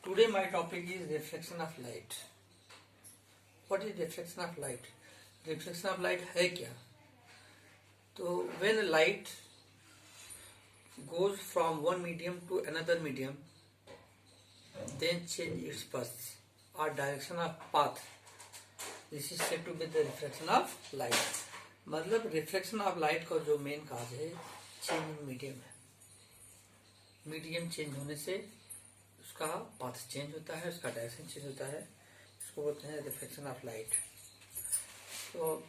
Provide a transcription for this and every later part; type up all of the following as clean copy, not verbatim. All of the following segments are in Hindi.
Today my topic is reflection of light. What is reflection of light? Reflection of light है क्या? तो when light goes from one medium to another medium, then change its path or direction of path. This is said to be the reflection of light. मतलब रिफ्लेक्शन ऑफ लाइट का जो मेन काज है चेंज इन मीडियम है. मीडियम चेंज होने से उसका पाथ चेंज होता है, उसका डायरेक्शन चेंज होता है. इसको बोलते हैं रिफ्लेक्शन ऑफ लाइट. तो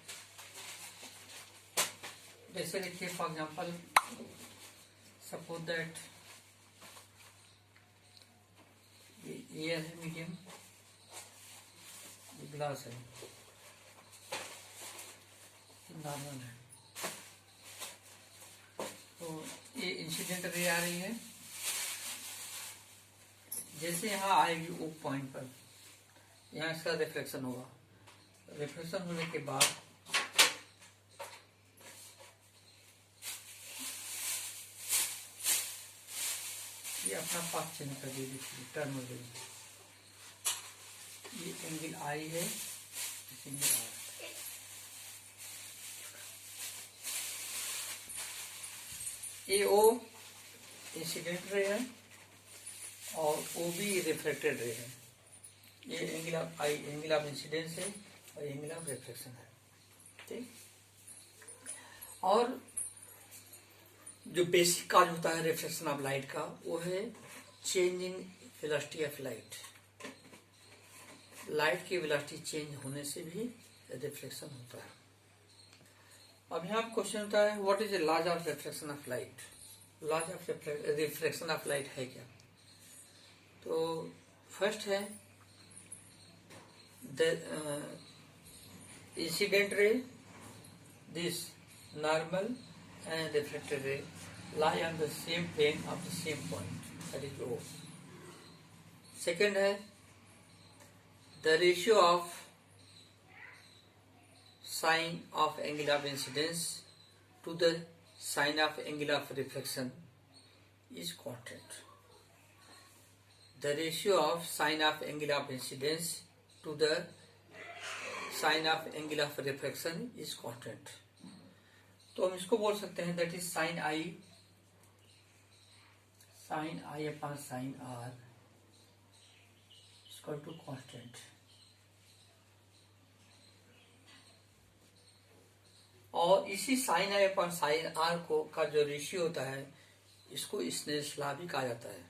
जैसे देखिए फॉर एग्जांपल सपोज दैट ये है मीडियम, ये ग्लास है, नॉर्मल है. तो ये इंसिडेंट रे आ रही है. जैसे यहाँ आएगी ओ पॉइंट पर, यहाँ इसका रिफ्लेक्शन होगा. रिफ्लेक्शन होने के बाद ये अपना पाथ चेंज कर देगी, टर्न हो जाएगी. ये एंगल आई है, एंगल आई. ए ओ इंसिडेंट रे है और ओ बी रिफ्लेक्टेड रे है. ये angle of I angle of incidence है और एंगल ऑफ रिफ्लेक्शन है. ठीक. और जो बेसिक काज होता है रिफ्लेक्शन ऑफ लाइट का वो है change in velocity of light. Light की वेलोसिटी चेंज होने से भी रिफ्लेक्शन होता है. अब यहाँ क्वेश्चन होता है what is the laws of reflection of light. Laws of reflection of light है क्या? तो फर्स्ट है the incident ray, this normal and reflected ray lie on the same plane of the same point, that is O. Second है the ratio of sine of angle of incidence to the sine of angle of reflection is constant. The ratio of sine of angle of incidence to the sine of angle of reflection is constant. तो हम इसको बोल सकते हैं that is sine i upon sine r equal to constant. और इसी sine i upon sine r को का जो रेशियो होता है इसको स्नेल्स लॉ भी कहा जाता है.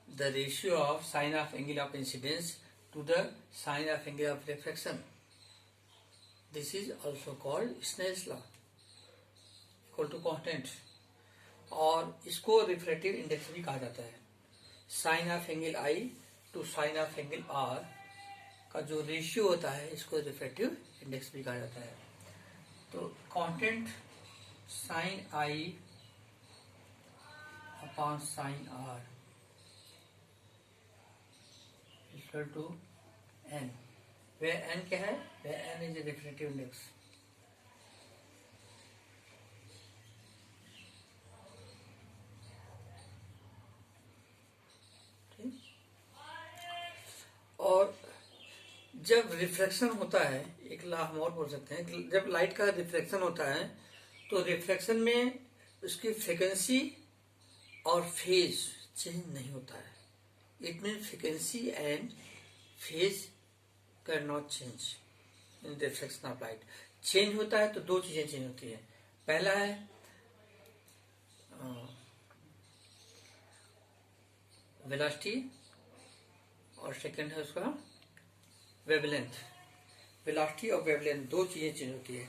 The ratio of sine of angle of incidence to the sine of angle of reflection, this is also called Snell's law, equal to constant. और इसको रिफ्रैक्टिव इंडेक्स भी कहा जाता है. Sine of angle i to sine of angle r का जो रेशियो होता है इसको रिफ्रैक्टिव इंडेक्स भी कहा जाता है. तो constant sine i upon sine r equal to n. वे एन क्या है? वे एन इज रिफ्रैक्टिव इंडेक्स. ठीक. और जब रिफ्लेक्शन होता है, एक लॉ हम और बोल सकते हैं कि जब लाइट का रिफ्लेक्शन होता है तो रिफ्लेक्शन में उसकी फ्रीक्वेंसी और फेज चेंज नहीं होता है. It mean frequency and phase can not change in reflection of light. Change होता है तो दो चीजें चेंज होती है. पहला है वेलोसिटी और सेकंड है उसका वेवलेंथ. वेलोसिटी और वेवलेंथ दो चीजें चेंज होती है.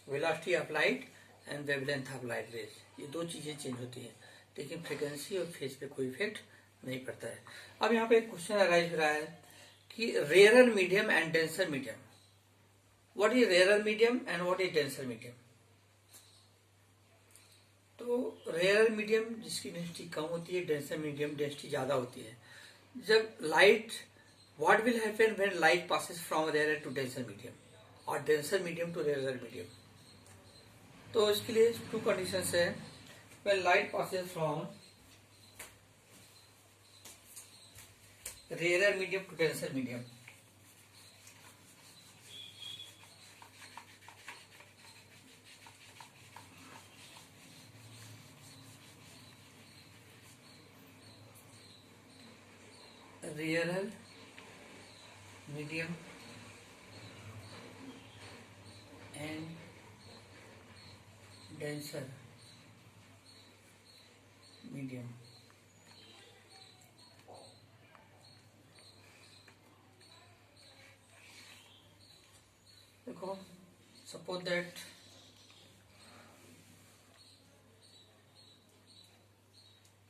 Velocity of light and wavelength of light rays, ये दो चीजें चेंज होती है, लेकिन फ्रीक्वेंसी और फेज पे कोई इफेक्ट नहीं पड़ता है. अब यहाँ पे एक क्वेश्चन अराइज हो रहा है कि rarer medium and denser medium. What is rarer medium and what is denser medium? तो रेयरर मीडियम जिसकी डेंसिटी कम होती है, डेंसर मीडियम डेंसिटी ज्यादा होती है. जब light what will happen when light passes from rarer to denser medium और denser medium to rarer medium? तो इसके लिए टू कंडीशंस है. When light passes from rarer medium to denser medium. Rarer medium and denser medium. देखो, सपोज दैट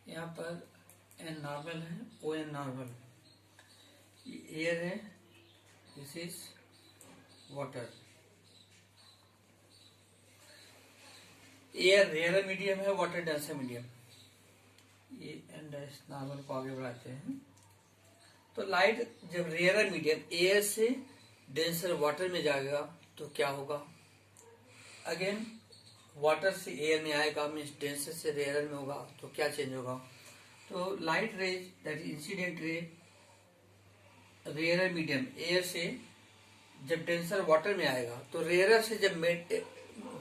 यहाँ पर एन नॉर्मल है, ओ एन नॉर्मल, एयर है, this is water. Air rare medium है, वाटर डेंसर मीडियम। ये एन डैश नॉर्मल को आगे बढ़ाते हैं। तो लाइट जब रेयर मीडियम एयर से डेंसर वाटर में जाएगा तो क्या होगा? अगेन वाटर से एयर में आएगा, मीन्स डेंसर से रेयर में होगा, तो क्या चेंज होगा? तो light rays that is incident ray rare medium air से जब डेंसर वाटर में आएगा तो रेयर से जब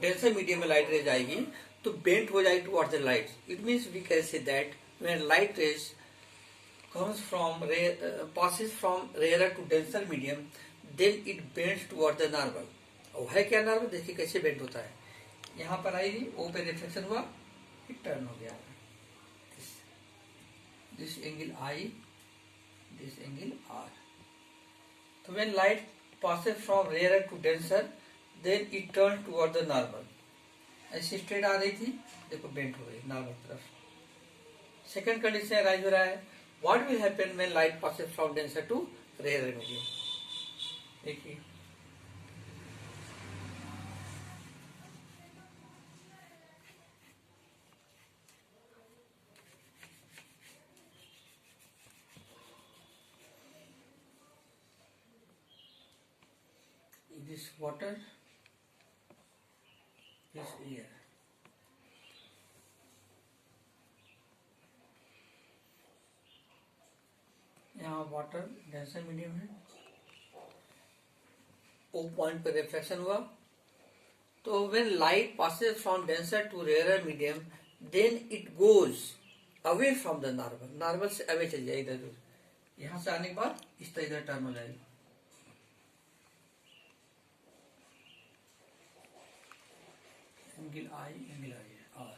डेंसर मीडियम में लाइट रेज आएगी तो बेंट हो जाएगी towards the light. It means we can say that when light rays comes from passes from rarer to denser medium, then it bends towards the normal। और है क्या नॉर्मल? देखिए कैसे बेंड होता है। यहाँ पर आई, ओ पे रिफ्लेक्शन हुआ, फिर टर्न हो गया। This angle i, this angle r. तो when light passes from rarer to denser, then it turns towards the normal। ऐसी स्ट्रेट आ रही थी, देखो बेंड हो गई नॉर्मल तरफ। सेकंड कंडीशन राइज हो रहा है, what will happen when light passes from denser to rarer medium? देखिए, this water, this air। यहाँ वाटर डेंसर मीडियम है, ओ पॉइंट पर रिफ्लेक्शन हुआ। तो when light passes from denser to rare medium, then it goes away from the normal. Normal से अवे चल जाए इधर। यहां से आने के बाद इस तरह इधर टर्न हो जाएगी। Angle I R.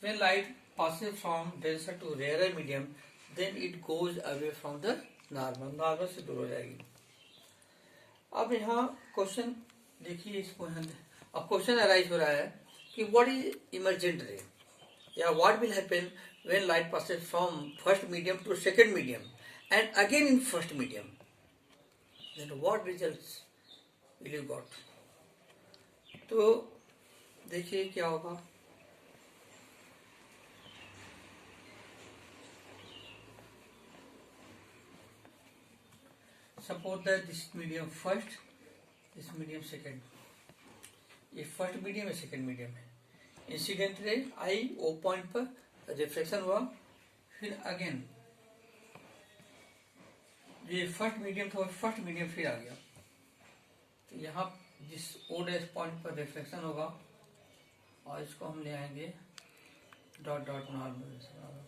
When light passes from denser to rare medium, then it goes away from the normal। Normal से दूर हो जाएगी। अब यहाँ क्वेश्चन देखिए, इसको अब क्वेश्चन अराइज हो रहा है कि व्हाट इज इमर्जेंट रे, या what will happen when light passes from first medium to second medium and again in first medium, then what results will you got? तो देखिए क्या होगा। Suppose that this medium first, this medium second। ये फर्स्ट मीडियम है, सेकंड मीडियम है। इंसिडेंट रे आई ओ पॉइंट पर रिफ्लेक्शन हुआ, फिर अगेन ये फर्स्ट मीडियम था, फर्स्ट मीडियम फिर आ गया। तो यहाँ जिस ओ डैश पॉइंट पर रिफ्लेक्शन होगा, और इसको हम ले आएंगे dot dot normal.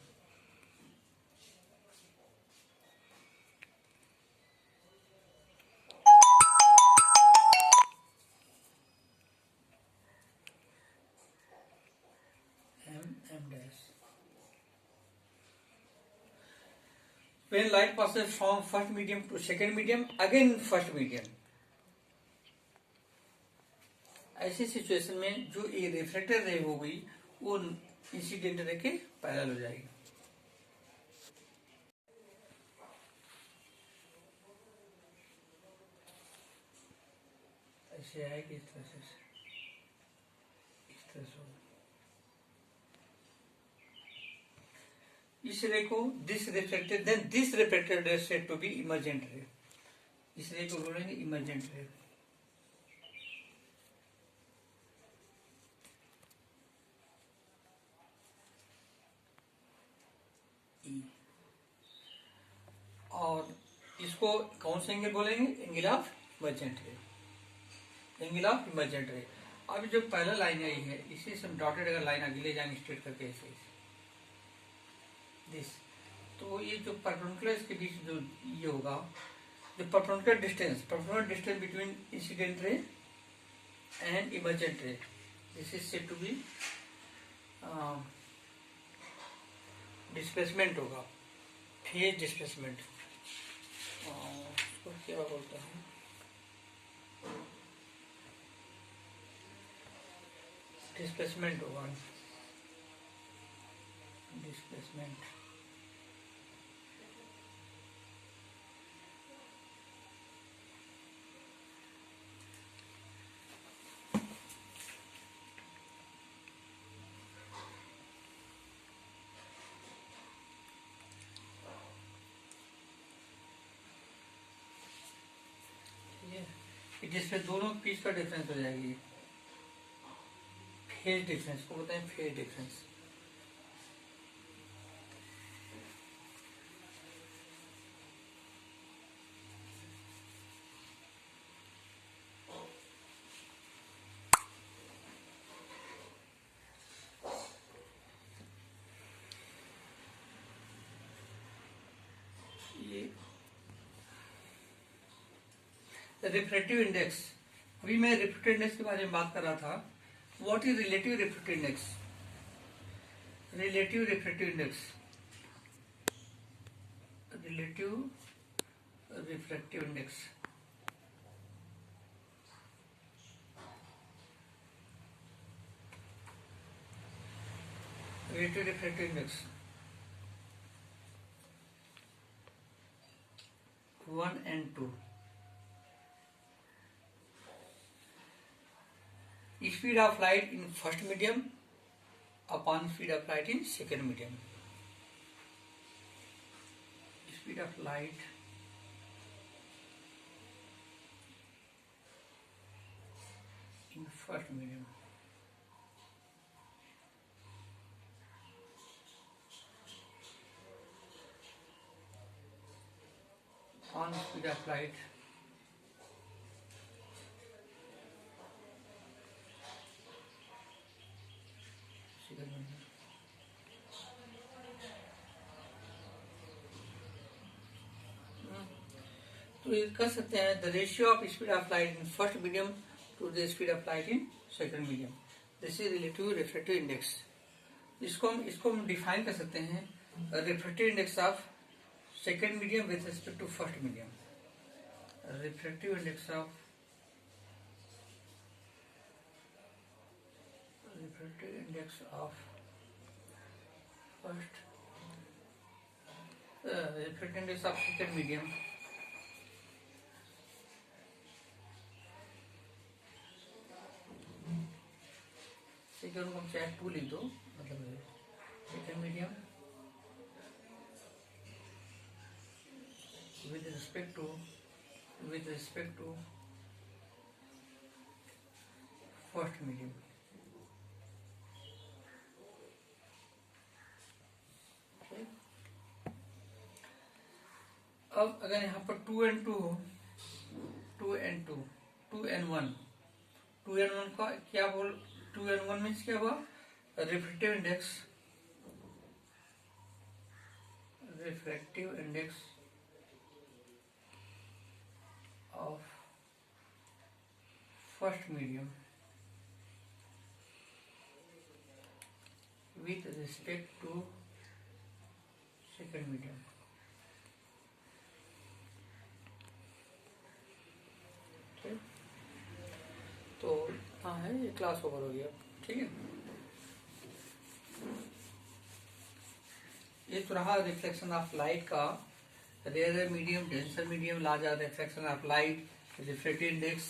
When light passes from first medium to second medium, again first medium, ऐसी सिचुएशन में जो ये रिफ्लेक्टेड रे होगी वो इंसिडेंट रे के पैरेलल हो जाएगी। ऐसे आएगी इस तरह से, इस तरह से। इस रे को this reflected, then this reflected ray said to be emergent ray. इस रे को बोलेंगे इमर्जेंट रे। इसको कौन सा एंगल बोलेंगे? एंगल ऑफ इमर्जेंट रे, एंगल ऑफ इमर्जेंट रे। अब जो पहला लाइन आई है इसी से डॉटेड अगर लाइन आगे ले जाएंगे स्ट्रेट करके ऐसे दिस, तो ये जो परपेंडिकुलर इसके बीच जो ये होगा, जो perpendicular distance between incident ray and emergent ray, this is said to be displacement होगा, फेज डिस्प्लेसमेंट। उसको क्या बोलते हैं? डिस्प्लेसमेंट होगा, डिस्प्लेसमेंट। जिसपे दोनों पीस का डिफरेंस हो जाएगी, फेज डिफरेंस को बोलते हैं फेज डिफरेंस। ये रिफ्रैक्टिव इंडेक्स, अभी मैं रिफ्रैक्टिव इंडेक्स के बारे में बात कर रहा था। What is relative refractive index? Relative refractive index, relative refractive index, relative refractive index 1 and 2। Speed of light in first medium upon speed of light in second medium। Speed of light in first medium on speed of light second medium। तो ये कर सकते हैं the ratio of speed of light in first medium to the speed of light in second medium, this is relative refractive index. इसको हम डिफाइन कर सकते हैं refractive index of second medium with respect to first medium. Refractive index of first refractive index of second medium second को हम चाहे 2 लिख दो, मतलब second medium with respect to first medium। अब अगर यहाँ पर 2 and 2 हो, 2 and 1 का क्या बोल, 2 and 1 मीन्स क्या हुआ? Refractive index of first medium with respect to second medium। ठीक, तो हाँ है, ये क्लास ओवर हो गया। ठीक है, ये तो रहा रिफ्लेक्शन ऑफ लाइट का, rare medium, denser medium, larger reflection of light, refractive index,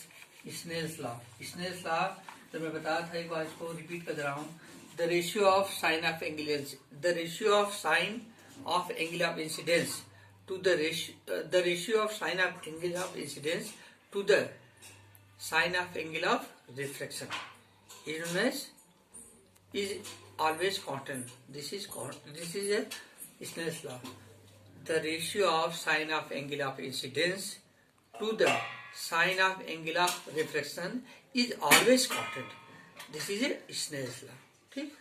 Snell's law. Snell's law तो मैं बताया था, एक बार इसको रिपीट कर रहा हूँ। The ratio of sine of incidence to the ratio of sine of angle of incidence to the sine of angle of reflection is always constant। This is a Snell's law। the ratio of sine of angle of incidence to the sine of angle of reflection is always constant. This is a Snell's law. ठीक.